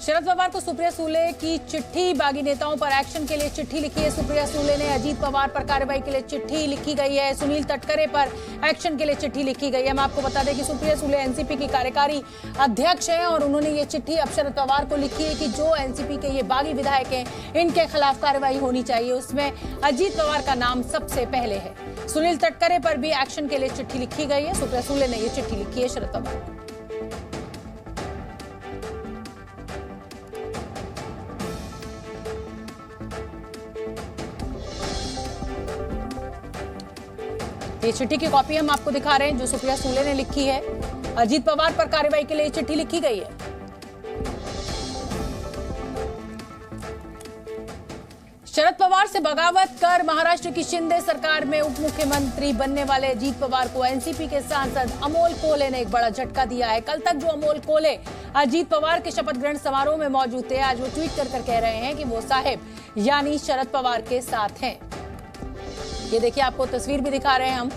शरद पवार को सुप्रिया सूले की चिट्ठी, बागी नेताओं पर एक्शन के लिए चिट्ठी लिखी है सुप्रिया सूले ने। अजीत पवार पर कार्रवाई के लिए चिट्ठी लिखी गई है। सुनील तटकरे पर एक्शन के लिए चिट्ठी लिखी गई है। हम आपको बता दें कि सुप्रिया सूले एनसीपी की कार्यकारी अध्यक्ष हैं और उन्होंने ये चिट्ठी अब शरद पवार को लिखी है कि जो एनसीपी के ये बागी विधायक हैं, इनके खिलाफ कार्रवाई होनी चाहिए। उसमें अजीत पवार का नाम सबसे पहले है। सुनील तटकरे पर भी एक्शन के लिए चिट्ठी लिखी गई है। सुप्रिया सूले ने ये चिट्ठी लिखी है शरद पवार को। ये चिट्ठी की कॉपी हम आपको दिखा रहे हैं जो सुप्रिया सूले ने लिखी है। अजीत पवार पर कार्रवाई के लिए चिट्ठी लिखी गई है। शरद पवार से बगावत कर महाराष्ट्र की शिंदे सरकार में उप मुख्यमंत्री बनने वाले अजीत पवार को एनसीपी के सांसद अमोल कोल्हे ने एक बड़ा झटका दिया है। कल तक जो अमोल कोल्हे अजीत पवार के शपथ ग्रहण समारोह में मौजूद थे, आज वो ट्वीट कर कह रहे हैं कि वो साहिब यानी शरद पवार के साथ हैं। ये देखिए, आपको तस्वीर भी दिखा रहे हैं हम,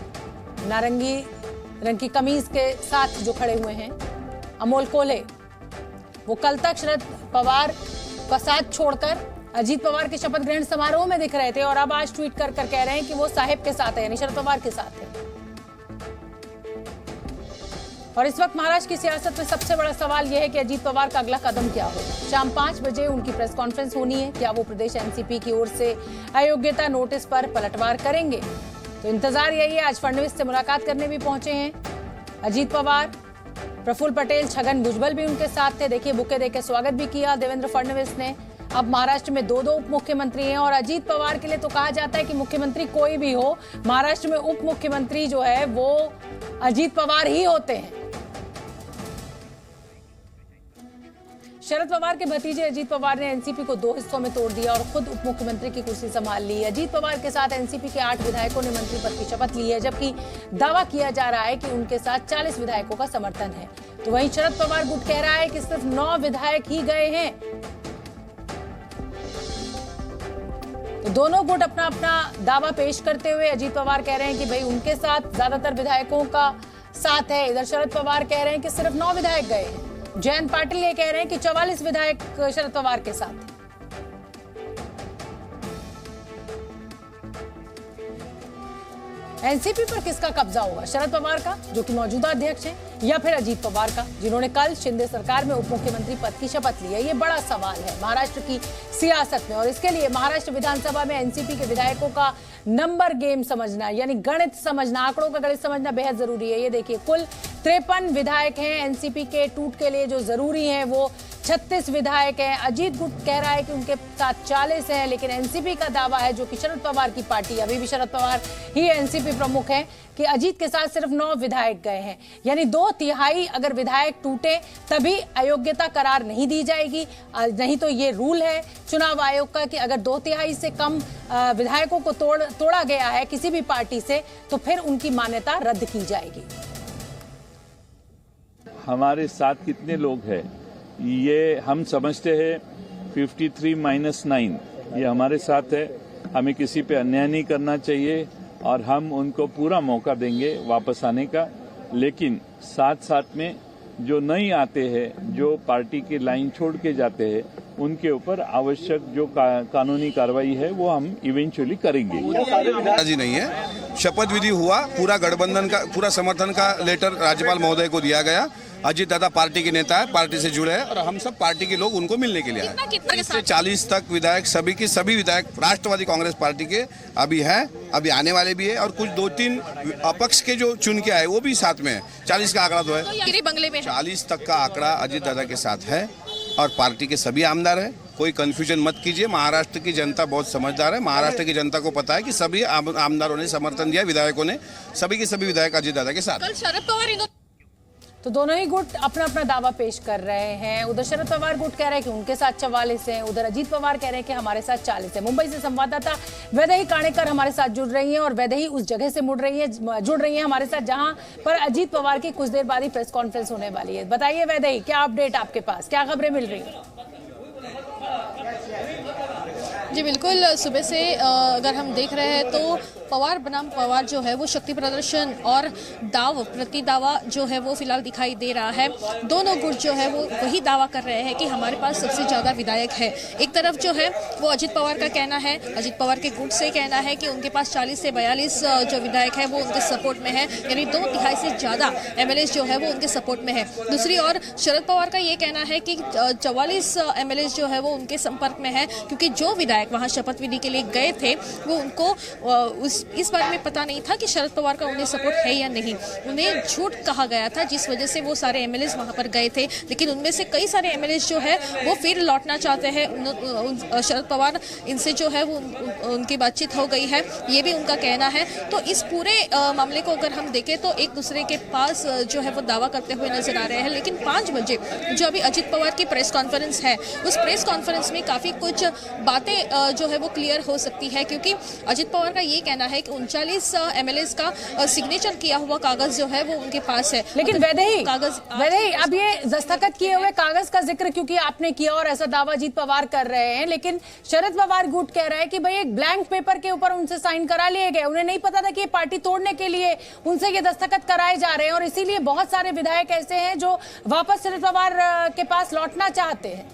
नारंगी रंग की कमीज के साथ जो खड़े हुए हैं अमोल कोल्हे, वो कल तक शरद पवार का साथ छोड़कर अजीत पवार के शपथ ग्रहण समारोह में दिख रहे थे और अब आज ट्वीट कर कह रहे हैं कि वो साहिब के साथ है, यानी शरद पवार के साथ है। और इस वक्त महाराष्ट्र की सियासत में सबसे बड़ा सवाल यह है कि अजीत पवार का अगला कदम क्या होगा। शाम 5 बजे उनकी प्रेस कॉन्फ्रेंस होनी है। क्या वो प्रदेश एनसीपी की ओर से अयोग्यता नोटिस पर पलटवार करेंगे? तो इंतजार यही है। आज फडणवीस से मुलाकात करने भी पहुंचे हैं अजीत पवार। प्रफुल्ल पटेल, छगन भुजबल भी उनके साथ थे। देखिए, बुके देकर स्वागत भी किया देवेंद्र फडणवीस ने। अब महाराष्ट्र में 2 उप मुख्यमंत्री हैं और अजीत पवार के लिए तो कहा जाता है कि मुख्यमंत्री कोई भी हो, महाराष्ट्र में उप मुख्यमंत्री जो है वो अजीत पवार ही होते हैं। शरद पवार के भतीजे अजीत पवार ने एनसीपी को 2 हिस्सों में तोड़ दिया और खुद उप मुख्यमंत्री की कुर्सी संभाल ली। अजीत पवार के साथ एनसीपी के 8 विधायकों ने मंत्री पद की शपथ ली है, जबकि दावा किया जा रहा है कि उनके साथ 40 विधायकों का समर्थन है। तो वहीं शरद पवार गुट कह रहा है कि सिर्फ 9 विधायक ही गए हैं। तो दोनों गुट अपना अपना दावा पेश करते हुए अजीत पवार कह रहे हैं कि भाई उनके साथ ज्यादातर विधायकों का साथ है। इधर शरद पवार कह रहे हैं कि सिर्फ 9 विधायक गए हैं। जयंत पाटिल ये कह रहे हैं कि 44 विधायक शरद पवार के साथ हैं। एनसीपी पर किसका कब्जा होगा? शरद पवार का, जो कि मौजूदा अध्यक्ष हैं, या फिर अजीत पवार का, जिन्होंने कल शिंदे सरकार में उप मुख्यमंत्री पद की शपथ ली है? ये बड़ा सवाल है महाराष्ट्र की सियासत में। और इसके लिए महाराष्ट्र विधानसभा में एनसीपी के विधायकों का नंबर गेम समझना, यानी गणित समझना, आंकड़ों का गणित समझना बेहद जरूरी है। ये देखिए, कुल 53 विधायक हैं एनसीपी के टूट के लिए जो जरूरी हैं, वो 36 विधायक हैं। अजीत गुट कह रहा है कि उनके साथ 40 हैं, लेकिन एनसीपी का दावा है, जो कि शरद पवार की पार्टी, अभी भी शरद पवार ही एनसीपी प्रमुख हैं, कि अजीत के साथ सिर्फ 9 विधायक गए हैं। यानी 2/3 अगर विधायक टूटे तभी अयोग्यता करार नहीं दी जाएगी। नहीं तो ये रूल है चुनाव आयोग का कि अगर 2/3 से कम विधायकों को तोड़ा गया है किसी भी पार्टी से, तो फिर उनकी मान्यता रद्द की जाएगी। हमारे साथ कितने लोग हैं ये हम समझते हैं। 53-9 ये हमारे साथ है। हमें किसी पे अन्याय नहीं करना चाहिए और हम उनको पूरा मौका देंगे वापस आने का। लेकिन साथ साथ में जो नहीं आते हैं, जो पार्टी की लाइन छोड़ के जाते हैं, उनके ऊपर आवश्यक जो कानूनी कार्रवाई है वो हम इवेंचुअली करेंगे। जी नहीं है, शपथ विधि हुआ, पूरा गठबंधन का पूरा समर्थन का लेटर राज्यपाल महोदय को दिया गया। अजीत दादा पार्टी के नेता है, पार्टी से जुड़े हैं और हम सब पार्टी के लोग उनको मिलने के लिए आए। इससे 40 तक विधायक, सभी विधायक राष्ट्रवादी कांग्रेस पार्टी के अभी हैं, अभी आने वाले भी है और कुछ 2-3 अपक्ष के जो चुन के आए वो भी साथ में है। 40 का आंकड़ा तो है, बंगले में 40 तक का आंकड़ा अजीत दादा के साथ है और पार्टी के सभी आमदार है। कोई कंफ्यूजन मत कीजिए, महाराष्ट्र की जनता बहुत समझदार है। महाराष्ट्र की जनता को पता है कि सभी आमदारों ने समर्थन दिया, विधायकों ने, सभी के सभी विधायक अजीत दादा के साथ। शरद पवार तो दोनों ही गुट अपना अपना दावा पेश कर रहे हैं। उधर शरद पवार गुट कह रहे हैं कि उनके साथ 44 हैं, उधर अजीत पवार कह रहे हैं कि हमारे साथ 40 है। मुंबई से संवाददाता वैदेही काणेकर हमारे साथ जुड़ रही हैं और वैदेही उस जगह से जुड़ रही हैं हमारे साथ जहां पर अजीत पवार की कुछ देर बाद ही प्रेस कॉन्फ्रेंस होने वाली है। बताइए वैदेही, क्या अपडेट आपके पास, क्या खबरें मिल रही हैं? जी बिल्कुल, सुबह से अगर हम देख रहे हैं तो पवार बनाम पवार जो है वो शक्ति प्रदर्शन और दाव प्रति दावा जो है वो फिलहाल दिखाई दे रहा है। दोनों गुट जो है वो वही दावा कर रहे हैं कि हमारे पास सबसे ज़्यादा विधायक है। एक तरफ जो है वो अजित पवार का कहना है, अजित पवार के गुट से कहना है कि उनके पास 40 से 42 जो विधायक है वो उनके सपोर्ट में है, यानी 2/3 से ज़्यादा एमएलए जो है वो उनके सपोर्ट में है। दूसरी ओर शरद पवार का ये कहना है कि 44 एमएलए जो है वो उनके संपर्क में है, क्योंकि जो विधायक वहाँ शपथ विधि के लिए गए थे वो उनको इस बारे में पता नहीं था कि शरद पवार का उन्हें सपोर्ट है या नहीं। उन्हें झूठ कहा गया था जिस वजह से वो सारे एमएलए वहाँ पर गए थे, लेकिन उनमें से कई सारे एमएलए जो है वो फिर लौटना चाहते हैं। शरद पवार इनसे जो है वो उनकी बातचीत हो गई है, ये भी उनका कहना है। तो इस पूरे मामले को अगर हम देखें तो एक दूसरे के पास जो है वो दावा करते हुए नजर आ रहे हैं। लेकिन 5 बजे जो अभी अजित पवार की प्रेस कॉन्फ्रेंस है, उस प्रेस कॉन्फ्रेंस में काफ़ी कुछ बातें जो है वो क्लियर हो सकती है, क्योंकि अजित पवार का ये कहना है कि 39 एमएलए का सिग्नेचर किया हुआ कागज जो है वो उनके पास है। लेकिन वैदेही अब ये दस्तखत किए हुए कागज का जिक्र क्योंकि आपने किया और ऐसा दावा अजित पवार कर रहे हैं, लेकिन शरद पवार गुट कह रहा है कि भाई एक ब्लैंक पेपर के ऊपर उनसे साइन करा लिए गए, उन्हें नहीं पता था कि ये पार्टी तोड़ने के लिए उनसे ये दस्तखत कराए जा रहे हैं और इसीलिए बहुत सारे विधायक ऐसे हैं जो वापस शरद पवार के पास लौटना चाहते हैं।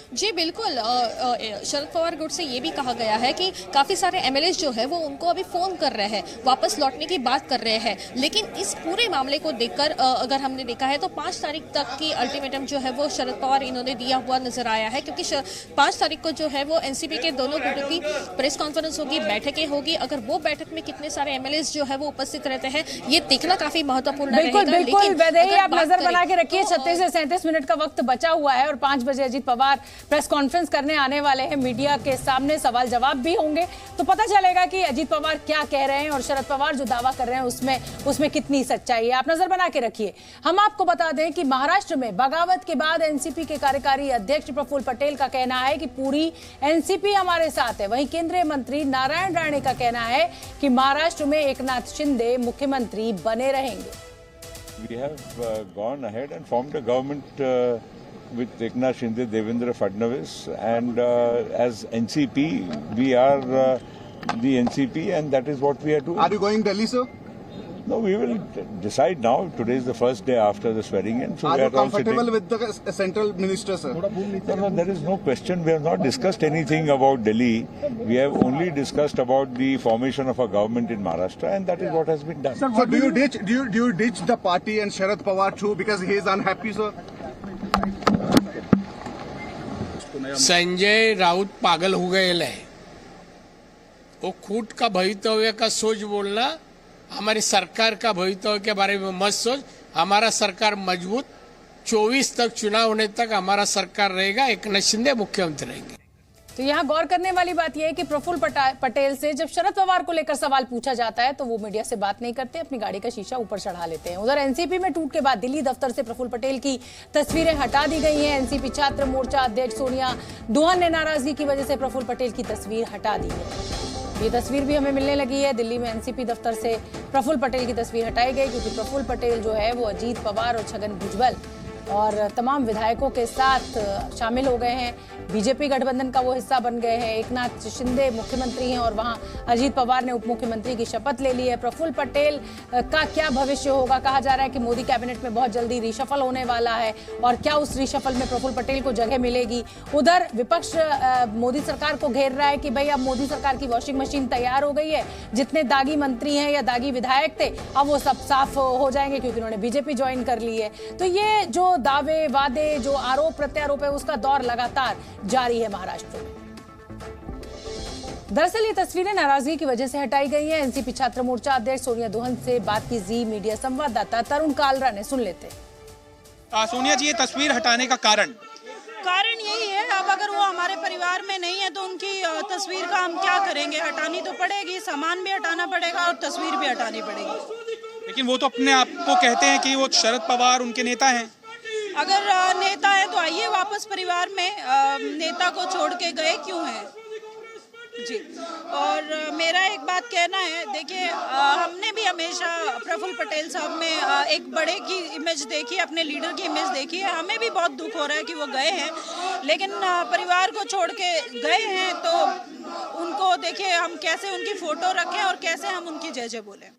जी बिल्कुल, शरद पवार गुट से ये भी कहा गया है कि काफ़ी सारे एमएलए जो है वो उनको अभी फ़ोन कर रहे हैं, वापस लौटने की बात कर रहे हैं। लेकिन इस पूरे मामले को देखकर अगर हमने देखा है तो 5 तारीख तक की अल्टीमेटम जो है वो शरद पवार इन्होंने दिया हुआ नजर आया है, क्योंकि 5 तारीख को जो है वो एनसीपी के दोनों गुटों की प्रेस कॉन्फ्रेंस होगी, बैठकें होगी। अगर वो बैठक में कितने सारे एमएलए जो है वो उपस्थित रहते हैं ये देखना काफ़ी महत्वपूर्ण है। बिल्कुल वैदेही, आप नजर बना के रखिए। 36 से 37 मिनट का वक्त बचा हुआ है और 5 बजे अजित पवार प्रेस कॉन्फ्रेंस करने आने वाले हैं, मीडिया के सामने सवाल जवाब भी होंगे, तो पता चलेगा कि अजित पवार क्या कह रहे हैं और शरद पवार जो दावा कर रहे हैं उसमें कितनी सच्चाई है। आप नजर बना के रखिए। हम आपको बता दें कि महाराष्ट्र में बगावत के बाद एनसीपी के कार्यकारी अध्यक्ष प्रफुल्ल पटेल का कहना है कि पूरी एनसीपी हमारे साथ है। वहीं केंद्रीय मंत्री नारायण राणे का कहना है कि महाराष्ट्र में एकनाथ शिंदे मुख्यमंत्री बने रहेंगे। We have gone ahead and formed a government with Eknath Shinde, Devendra Fadnavis, and as NCP, we are the NCP, and that is what we are doing. Are you going Delhi, sir? No, we will decide now. Today is the first day after the swearing in. So are you comfortable with the central minister, sir? No, there is no question. We have not discussed anything about Delhi. We have only discussed about the formation of a government in Maharashtra, and that is what has been done. Sir, so do you ditch the party and Sharad Pawar too because he is unhappy, sir? Sanjay Raut पागल हो गए है। वो खुद का भवितव्य का सोच बोलना, हमारी सरकार का भवितव्य के बारे में मत सोच। हमारा सरकार मजबूत, 24 तक चुनाव होने तक हमारा सरकार रहेगा, एकनाथ शिंदे मुख्यमंत्री रहेंगे। तो यहाँ गौर करने वाली बात यह है कि प्रफुल्ल पटेल से जब शरद पवार को लेकर सवाल पूछा जाता है तो वो मीडिया से बात नहीं करते, अपनी गाड़ी का शीशा ऊपर चढ़ा लेते हैं। उधर एनसीपी में टूट के बाद दिल्ली दफ्तर से प्रफुल्ल पटेल की तस्वीरें हटा दी गई हैं। एनसीपी छात्र मोर्चा अध्यक्ष सोनिया दुहन ने नाराजगी की वजह से प्रफुल्ल पटेल की तस्वीर हटा दी है। ये तस्वीर भी हमें मिलने लगी है। दिल्ली में एनसीपी दफ्तर से प्रफुल्ल पटेल की तस्वीर हटाई गई क्योंकि प्रफुल्ल पटेल जो है वो अजीत पवार और छगन भुजबल और तमाम विधायकों के साथ शामिल हो गए हैं। बीजेपी गठबंधन का वो हिस्सा बन गए हैं। एकनाथ शिंदे मुख्यमंत्री हैं और वहां अजीत पवार ने उप मुख्यमंत्री की शपथ ले ली है। प्रफुल्ल पटेल का क्या भविष्य होगा? कहा जा रहा है कि मोदी कैबिनेट में बहुत जल्दी रिशफल होने वाला है और क्या उस रिशफल में प्रफुल्ल पटेल को जगह मिलेगी? उधर विपक्ष मोदी सरकार को घेर रहा है कि भाई अब मोदी सरकार की वॉशिंग मशीन तैयार हो गई है, जितने दागी मंत्री हैं या दागी विधायक थे अब वो सब साफ हो जाएंगे क्योंकि उन्होंने बीजेपी ज्वाइन कर ली है। तो ये जो दावे वादे, जो आरोप प्रत्यारोप है, उसका दौर लगातार जारी है महाराष्ट्र में। दरअसल ये तस्वीरें नाराजगी की वजह से हटाई गई हैं। एनसीपी छात्र मोर्चा अध्यक्ष सोनिया दुहन से बात की जी मीडिया संवाददाता तरुण कालरा ने, सुन लेते। सोनिया जी, ये तस्वीर हटाने का कारण यही है, अब अगर वो हमारे परिवार में नहीं है तो उनकी तस्वीर का हम क्या करेंगे? हटानी तो पड़ेगी, सामान भी हटाना पड़ेगा और तस्वीर भी हटानी पड़ेगी। लेकिन वो तो अपने आप को कहते हैं कि वो शरद पवार उनके नेता हैं। अगर नेता है तो आइए वापस परिवार में, नेता को छोड़ के गए क्यों हैं? जी। और मेरा एक बात कहना है, देखिए हमने भी हमेशा प्रफुल्ल पटेल साहब में एक बड़े की इमेज देखी, अपने लीडर की इमेज देखी है। हमें भी बहुत दुख हो रहा है कि वो गए हैं, लेकिन परिवार को छोड़ के गए हैं तो उनको देखिए हम कैसे उनकी फोटो रखें और कैसे हम उनकी जय जय बोलें।